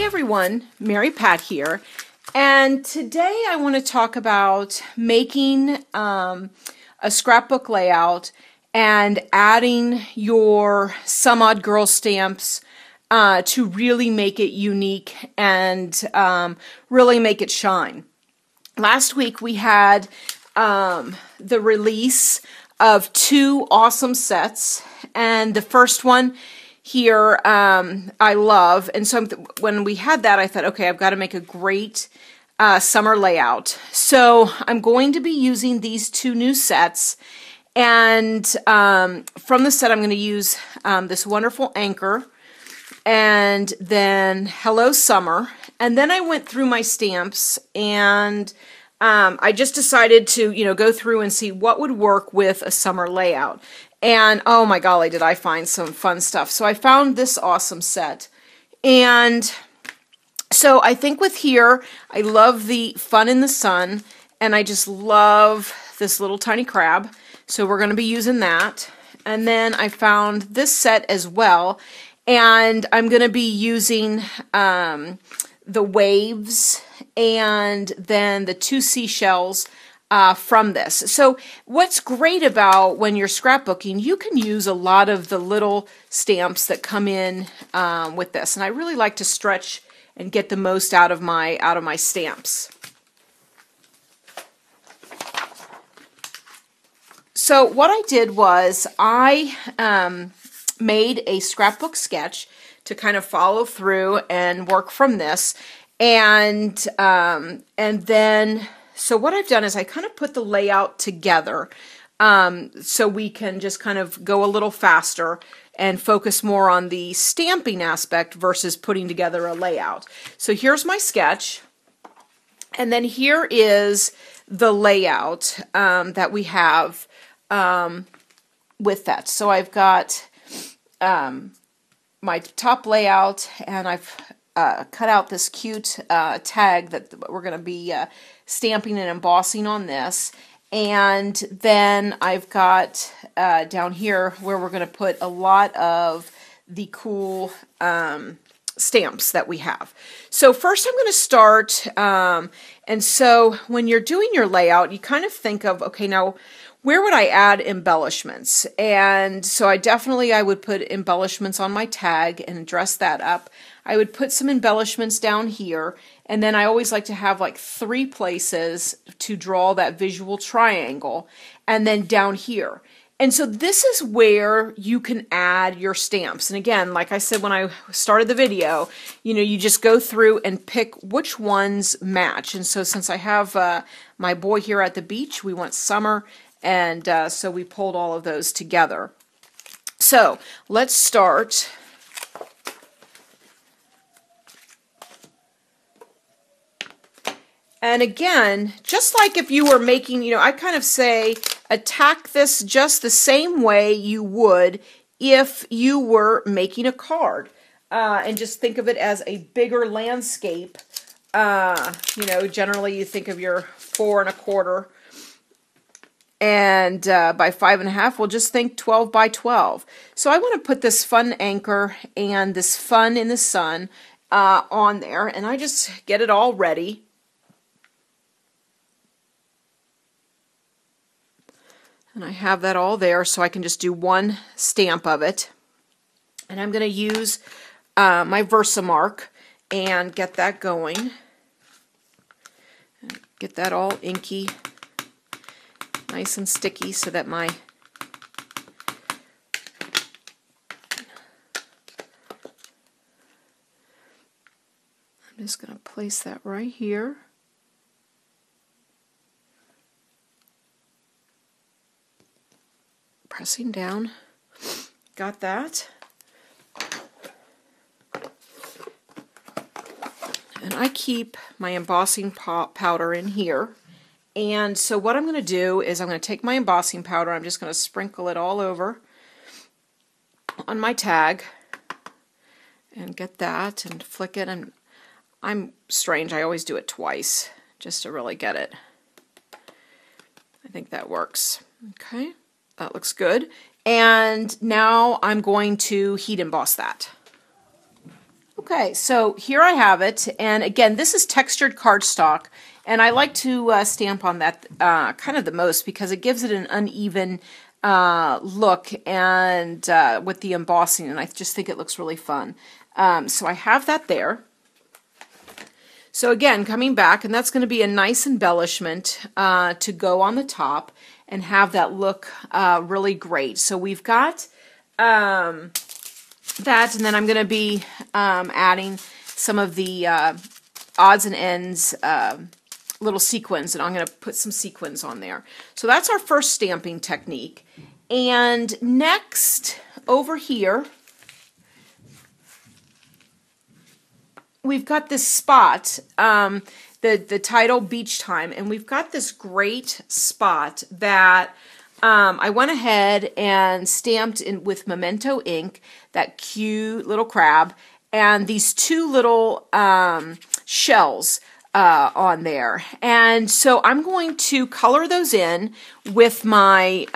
everyone, Mary Pat here, and today I want to talk about making a scrapbook layout and adding your Some Odd Girl stamps to really make it unique and really make it shine. Last week we had the release of two awesome sets, and the first one here I love, and so when we had that I thought, okay, I've got to make a great summer layout. So I'm going to be using these two new sets, and from the set I'm going to use this wonderful anchor and then Hello Summer, and then I went through my stamps and I just decided to, go through and see what would work with a summer layout. And oh my golly, did I find some fun stuff. So I found this awesome set. And so I think with here, I love the Fun in the Sun, and I just love this little tiny crab. So we're going to be using that. And then I found this set as well, and I'm going to be using the waves and then the two seashells from this. So what's great about when you're scrapbooking, you can use a lot of the little stamps that come in with this, and I really like to stretch and get the most out of my stamps. So what I did was I made a scrapbook sketch to kind of follow through and work from this, and then so what I've done is I kind of put the layout together so we can just kind of go a little faster and focus more on the stamping aspect versus putting together a layout. So here's my sketch, and then here is the layout that we have with that. So I've got my top layout, and I've cut out this cute tag that we're going to be stamping and embossing on this. And then I've got down here where we're going to put a lot of the cool stamps that we have. So first I'm going to start, and so when you're doing your layout, you kind of think of, okay, now where would I add embellishments? And so I would put embellishments on my tag and dress that up. I would put some embellishments down here, and then I always like to have like 3 places to draw that visual triangle, and then down here. And so this is where you can add your stamps. And again, like I said when I started the video, you just go through and pick which ones match. And so since I have my boy here at the beach, we want summer, and so we pulled all of those together. So let's start. And again, just like if you were making, I kind of say attack this just the same way you would if you were making a card. And just think of it as a bigger landscape. Generally you think of your 4 1/4 and by 5 1/2, we'll just think 12 by 12. So I want to put this fun anchor and this Fun in the Sun on there, and I just get it all ready. And I have that all there, so I can just do one stamp of it. And I'm going to use my Versamark and get that going. Get that all inky, nice and sticky, so that I'm just going to place that right here. Pressing down. Got that. And I keep my embossing powder in here. And so what I'm going to do is I'm going to take my embossing powder, I'm just going to sprinkle it all over on my tag and get that and flick it. And I'm strange, I always do it twice just to really get it. I think that works. Okay. That looks good. And now I'm going to heat emboss that. Okay, so here I have it, and again, this is textured cardstock, and I like to stamp on that kind of the most because it gives it an uneven look and with the embossing, and I just think it looks really fun. So I have that there. So again, coming back, and that's going to be a nice embellishment to go on the top and have that look really great. So we've got that, and then I'm going to be adding some of the odds and ends little sequins, and I'm going to put some sequins on there. So that's our first stamping technique. And next, over here, we've got this spot, the title Beach Time, and we've got this great spot that I went ahead and stamped in with Memento ink, that cute little crab, and these two little shells on there. And so I'm going to color those in with my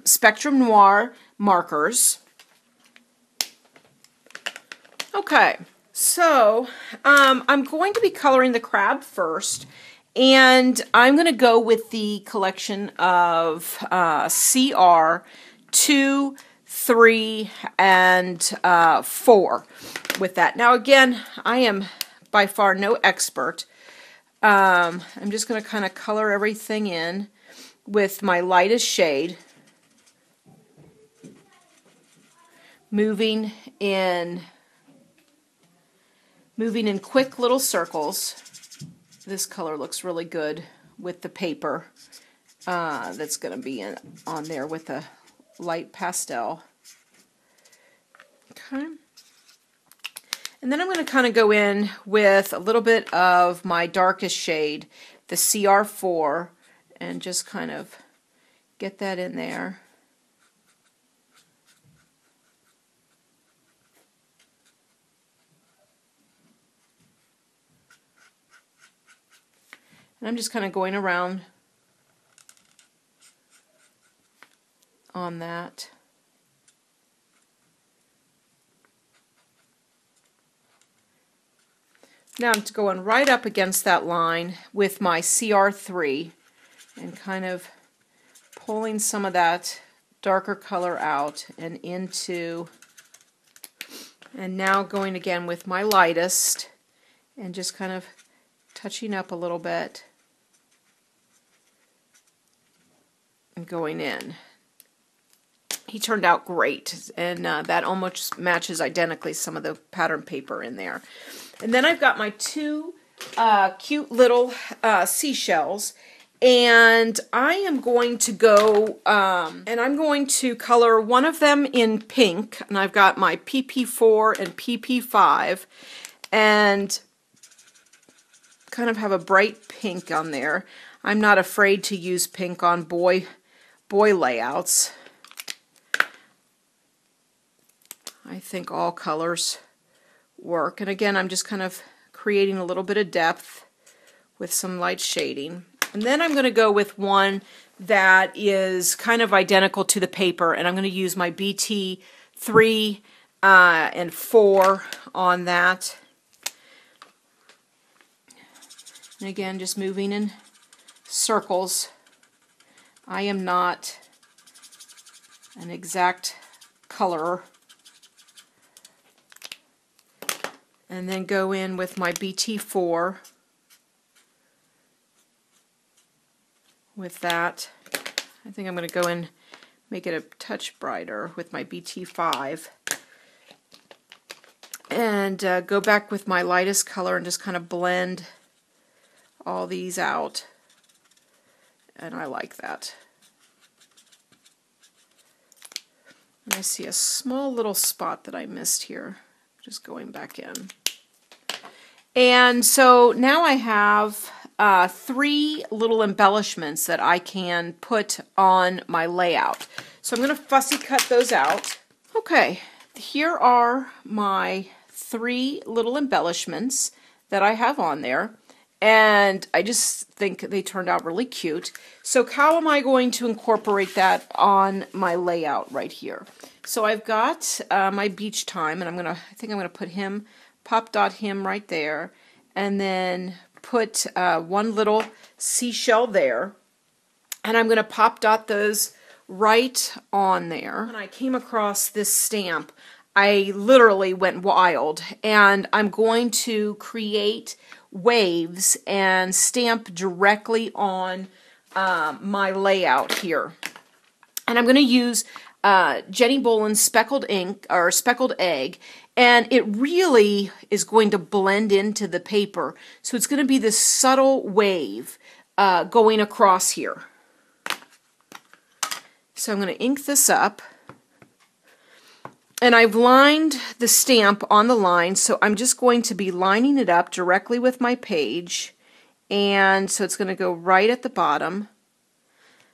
Spectrum Noir markers. Okay, so I'm going to be coloring the crab first, and I'm going to go with the collection of CR 2, 3, and 4 with that. Now again, I am by far no expert. I'm just going to kind of color everything in with my lightest shade, moving in quick little circles. This color looks really good with the paper that's going to be on there with a light pastel. Okay. And then I'm going to kind of go in with a little bit of my darkest shade, the CR4, and just kind of get that in there. And I'm just kind of going around on that. Now I'm going right up against that line with my CR3 and kind of pulling some of that darker color out and into, and now going again with my lightest and just kind of touching up a little bit and going in. He turned out great, and that almost matches identically some of the pattern paper in there. And then I've got my two cute little seashells, and I am going to go and I'm going to color one of them in pink, and I've got my PP4 and PP5, and kind of have a bright pink on there. I'm not afraid to use pink on boy layouts. I think all colors work. And again, I'm just kind of creating a little bit of depth with some light shading. And then I'm going to go with one that is kind of identical to the paper, and I'm going to use my BT 3 and 4 on that. And again, just moving in circles. I am not an exact colorer. And then go in with my BT4 with that. I think I'm going to go in, make it a touch brighter with my BT5. And go back with my lightest color and just kind of blend all these out. And I like that. And I see a small little spot that I missed here. Just going back in. And so now I have 3 little embellishments that I can put on my layout. So I'm going to fussy cut those out. Okay, here are my 3 little embellishments that I have on there. And I just think they turned out really cute. So how am I going to incorporate that on my layout right here? So I've got my Beach Time, and I think I'm going to put him pop dot him right there, and then put one little seashell there, and I'm going to pop dot those right on there. When I came across this stamp, I literally went wild, and I'm going to create waves and stamp directly on my layout here. And I'm going to use Jenny Boland's speckled ink or speckled egg, and it really is going to blend into the paper. So it's going to be this subtle wave going across here. So I'm going to ink this up, and I've lined the stamp on the line, so I'm just going to be lining it up directly with my page, and so it's going to go right at the bottom.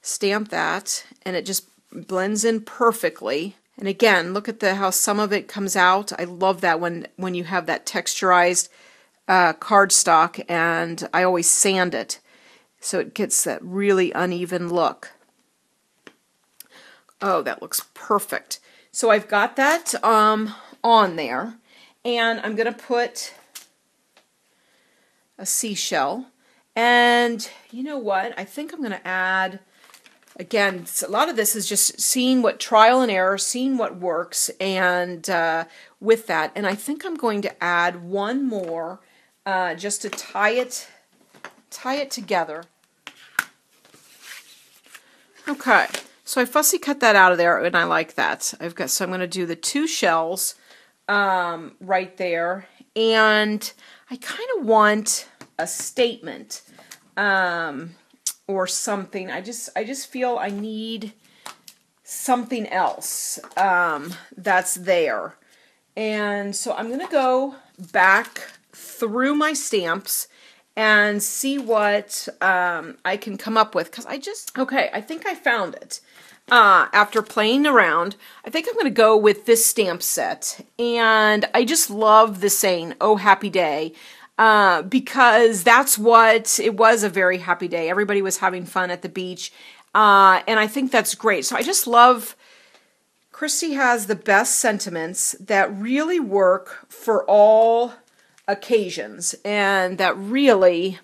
Stamp that, and it just blends in perfectly. And again, look at how some of it comes out. I love that when you have that texturized cardstock, and I always sand it so it gets that really uneven look. Oh, that looks perfect. So I've got that on there, and I'm going to put a seashell. And you know what? I think I'm going to add, again, a lot of this is just seeing what trial and error, seeing what works, and with that. And I think I'm going to add one more just to tie it together. Okay. So I fussy cut that out of there, and I like that. So I'm going to do the two shells right there, and I kind of want a statement or something. I just feel I need something else that's there, and so I'm going to go back through my stamps and see what I can come up with, because okay, I think I found it. After playing around, I think I'm going to go with this stamp set, and I just love the saying, "Oh, happy day," because that's what it was, a very happy day. Everybody was having fun at the beach, and I think that's great. So I just love, Christy has the best sentiments that really work for all occasions, and that really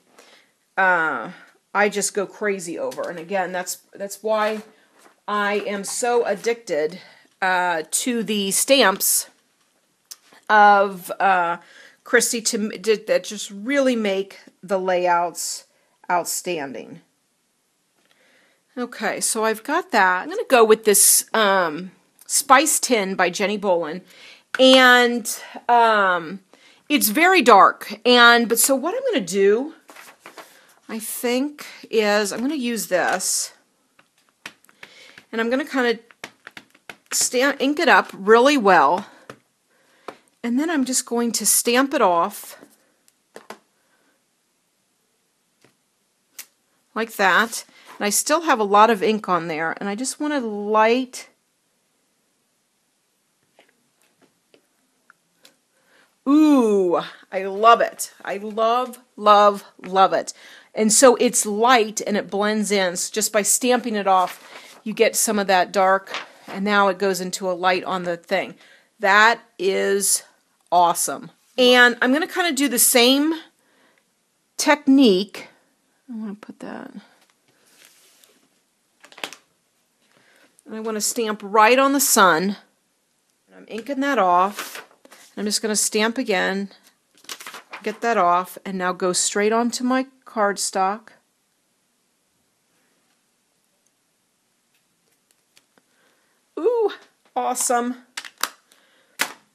I just go crazy over. And again, that's why I am so addicted to the stamps of Christy that just really make the layouts outstanding. Okay, so I've got that. I'm going to go with this Spice Tin by Jenny Boland, and it's very dark. But so what I'm going to do, I think, is I'm going to use this. And I'm going to kind of ink it up really well. And then I'm just going to stamp it off like that. And I still have a lot of ink on there. And I just want to light. Ooh, I love it. I love, love, love it. And so it's light and it blends in. So just by stamping it off, you get some of that dark, and now it goes into a light on the thing. That is awesome. And I'm going to kind of do the same technique. I want to put that. And I want to stamp right on the sun. And I'm inking that off. I'm just going to stamp again, get that off, and now go straight onto my cardstock. Ooh, awesome.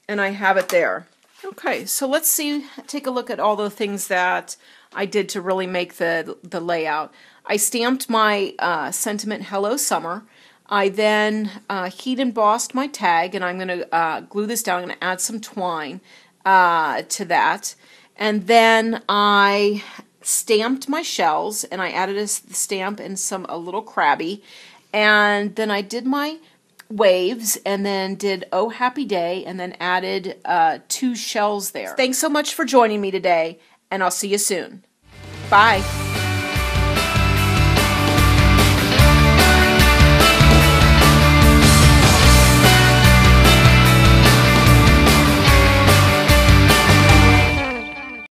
And I have it there. Okay, so let's take a look at all the things that I did to really make the layout. I stamped my sentiment Hello Summer. I then heat embossed my tag, and I'm going to glue this down. I'm going to add some twine to that. And then I stamped my shells, and I added a stamp and a little crabby. And then I did my waves, and then did Oh Happy Day, and then added 2 shells there. Thanks so much for joining me today, and I'll see you soon. Bye.